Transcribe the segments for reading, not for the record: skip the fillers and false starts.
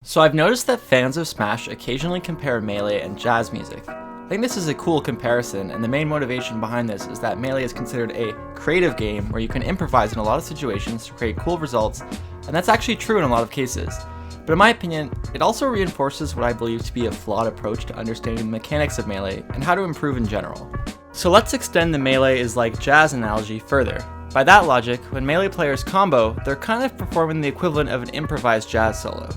So I've noticed that fans of Smash occasionally compare Melee and jazz music. I think this is a cool comparison, and the main motivation behind this is that Melee is considered a creative game where you can improvise in a lot of situations to create cool results, and that's actually true in a lot of cases. But in my opinion, it also reinforces what I believe to be a flawed approach to understanding the mechanics of Melee and how to improve in general. So let's extend the Melee is like jazz analogy further. By that logic, when Melee players combo, they're kind of performing the equivalent of an improvised jazz solo.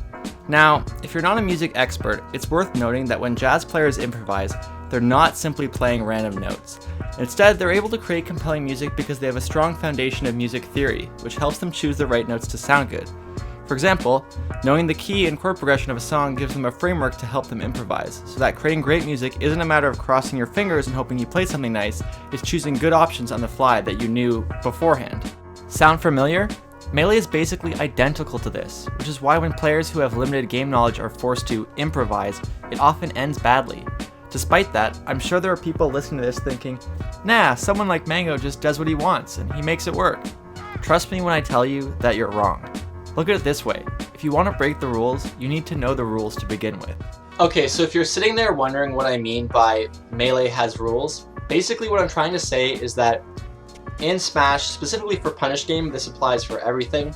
Now, if you're not a music expert, it's worth noting that when jazz players improvise, they're not simply playing random notes. Instead, they're able to create compelling music because they have a strong foundation of music theory, which helps them choose the right notes to sound good. For example, knowing the key and chord progression of a song gives them a framework to help them improvise, so that creating great music isn't a matter of crossing your fingers and hoping you play something nice, it's choosing good options on the fly that you knew beforehand. Sound familiar? Melee is basically identical to this, which is why when players who have limited game knowledge are forced to improvise, it often ends badly. Despite that, I'm sure there are people listening to this thinking, nah, someone like Mango just does what he wants and he makes it work. Trust me when I tell you that you're wrong. Look at it this way, if you want to break the rules, you need to know the rules to begin with. Okay, so if you're sitting there wondering what I mean by Melee has rules, basically what I'm trying to say is that in Smash, specifically for Punish Game, this applies for everything.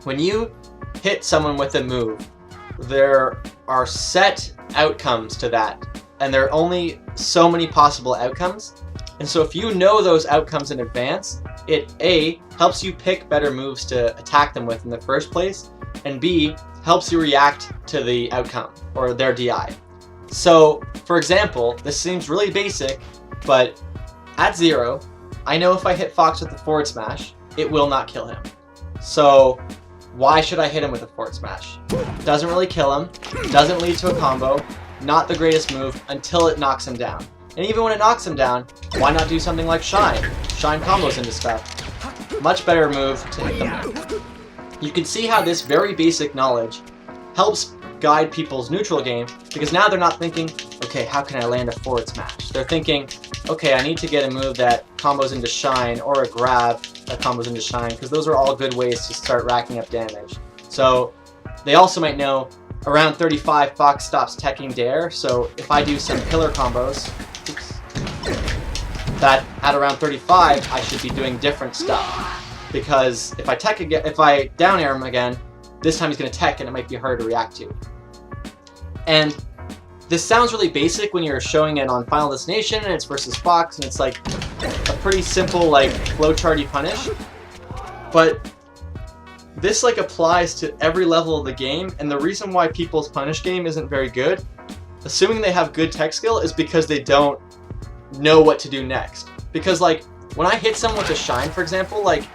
When you hit someone with a move, there are set outcomes to that, and there are only so many possible outcomes. And so if you know those outcomes in advance, it A, helps you pick better moves to attack them with in the first place, and B, helps you react to the outcome, or their DI. So, for example, this seems really basic, but at 0, I know if I hit Fox with the forward smash, it will not kill him. So why should I hit him with a forward smash? Doesn't really kill him, doesn't lead to a combo, not the greatest move until it knocks him down. And even when it knocks him down, why not do something like Shine? Shine combos into stuff. Much better move to hit them with. You can see how this very basic knowledge helps guide people's neutral game, because now they're not thinking, okay, how can I land a forward smash? They're thinking, okay, I need to get a move that combos into Shine, or a grab that combos into Shine, because those are all good ways to start racking up damage. So they also might know around 35 Fox stops teching Dare, so if I do some pillar combos, that at around 35 I should be doing different stuff, because if I tech again, if I down air him again, this time he's going to tech and it might be hard to react to. And this sounds really basic when you're showing it on Final Destination and it's versus Fox and it's like a pretty simple like flowcharty punish, but this like applies to every level of the game, and the reason why people's punish game isn't very good, assuming they have good tech skill, is because they don't know what to do next. Because like when I hit someone with a Shine, for example, like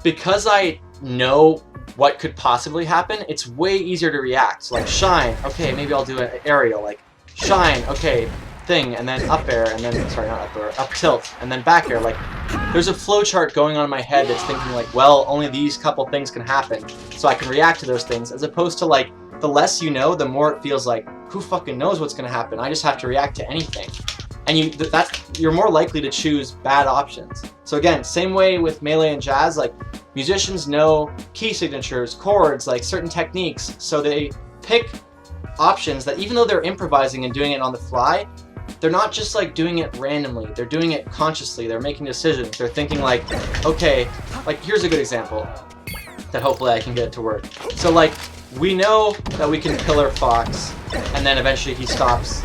because I know what could possibly happen, it's way easier to react. So like Shine, okay, maybe I'll do an aerial, like Shine, okay, thing, and then up air, and then, sorry, not up air, up tilt, and then back air. Like, there's a flowchart going on in my head that's thinking like, well, only these couple things can happen, so I can react to those things, as opposed to like, the less you know, the more it feels like, who fucking knows what's gonna happen? I just have to react to anything. And you're more likely to choose bad options. So again, same way with Melee and Jazz, like musicians know key signatures, chords, like certain techniques, so they pick options that even though they're improvising and doing it on the fly, they're not just like doing it randomly, they're doing it consciously, they're making decisions, they're thinking like, okay, like here's a good example that hopefully I can get it to work. So like, we know that we can pillar Fox, and then eventually he stops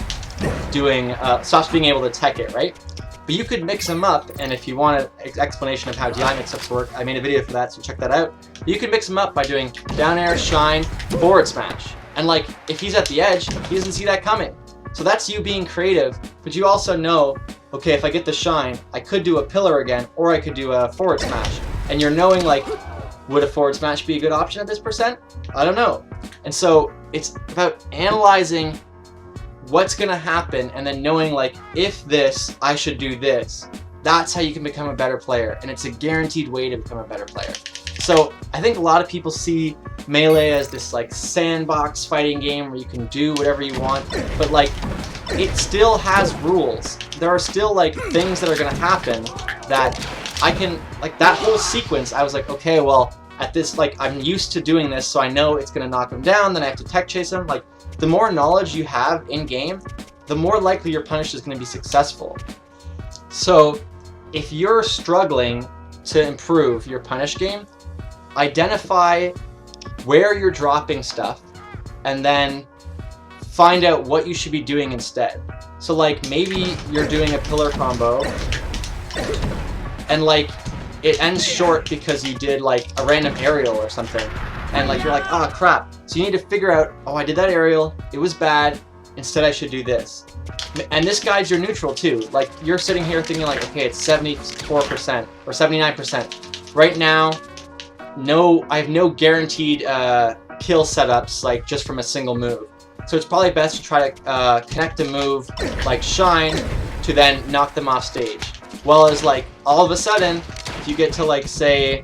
being able to tech it, right? But you could mix them up, and if you want an explanation of how DI mix-ups work, I made a video for that, so check that out. You can mix them up by doing down air, Shine, forward smash. And like, if he's at the edge, he doesn't see that coming. So that's you being creative, but you also know, okay, if I get the Shine, I could do a pillar again, or I could do a forward smash. And you're knowing like, would a forward smash be a good option at this percent? I don't know. And so it's about analyzing what's gonna happen, and then knowing like, if this, I should do this. That's how you can become a better player, and it's a guaranteed way to become a better player. So I think a lot of people see Melee as this like sandbox fighting game where you can do whatever you want, but like it still has rules. There are still like things that are gonna happen that I can, like that whole sequence, I was like, okay, well, at this, like, I'm used to doing this, so I know it's gonna knock him down, then I have to tech chase him. Like, the more knowledge you have in-game, the more likely your punish is gonna be successful. So, if you're struggling to improve your punish game, identify where you're dropping stuff, and then find out what you should be doing instead. So like, maybe you're doing a pillar combo, and like, it ends short because you did like a random aerial or something, and like, you're like, oh crap. So you need to figure out, oh, I did that aerial, it was bad, instead I should do this. And this guides your neutral too. Like, you're sitting here thinking like, okay, it's 74% or 79%. Right now, I have no guaranteed kill setups, like just from a single move. So it's probably best to try to connect a move like Shine to then knock them off stage. Well, as like, all of a sudden, if you get to like, say,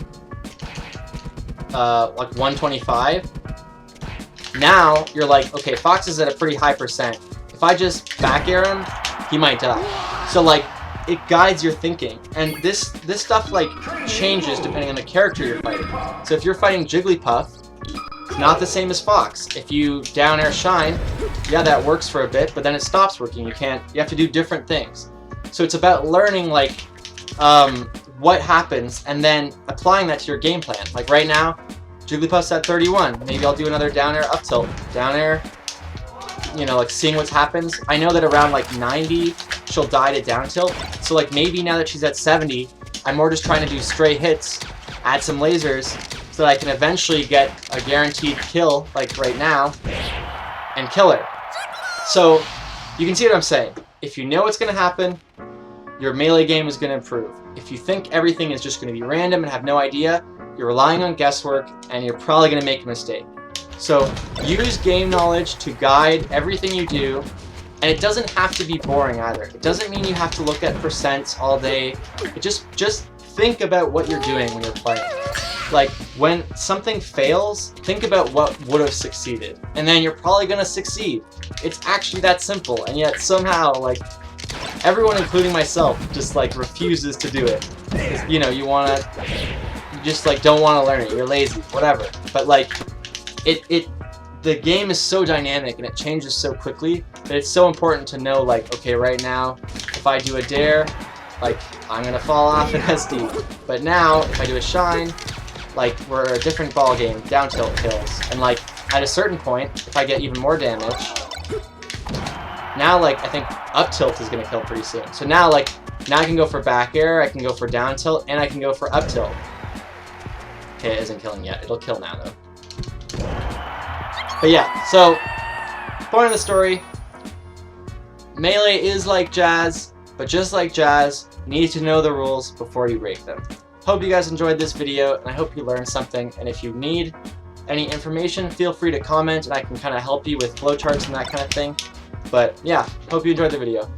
like 125, now you're like, okay, Fox is at a pretty high percent. If I just back air him, he might die. So like, it guides your thinking. And this stuff like changes depending on the character you're fighting. So if you're fighting Jigglypuff, it's not the same as Fox. If you down air Shine, yeah, that works for a bit, but then it stops working. You have to do different things. So it's about learning like what happens and then applying that to your game plan. Like right now, Jigglypuff's at 31. Maybe I'll do another down air up tilt. Down air, you know, like seeing what happens. I know that around like 90, she'll die to down tilt. So like maybe now that she's at 70, I'm more just trying to do stray hits, add some lasers, so that I can eventually get a guaranteed kill, like right now, and kill her. So you can see what I'm saying. If you know what's going to happen, your melee game is going to improve. If you think everything is just going to be random and have no idea, you're relying on guesswork, and you're probably going to make a mistake. So use game knowledge to guide everything you do, and it doesn't have to be boring either. It doesn't mean you have to look at percents all day. Just think about what you're doing when you're playing. Like, when something fails, think about what would have succeeded, and then you're probably going to succeed. It's actually that simple, and yet somehow, like, everyone, including myself, just like refuses to do it. You know, you just like don't want to learn it. You're lazy, whatever. But like, the game is so dynamic and it changes so quickly that it's so important to know, like, okay, right now, if I do a dare, like, I'm gonna fall off in SD. But now, if I do a Shine, like, we're a different ball game. Down tilt kills, and like at a certain point, if I get even more damage, now like I think up tilt is gonna kill pretty soon. So now like I can go for back air, I can go for down tilt, and I can go for up tilt. Okay, it isn't killing yet. It'll kill now though. But yeah, so point of the story, melee is like jazz, but just like jazz, you need to know the rules before you break them. Hope you guys enjoyed this video, and I hope you learned something. And if you need any information, feel free to comment, and I can kind of help you with flowcharts and that kind of thing. But yeah, hope you enjoyed the video.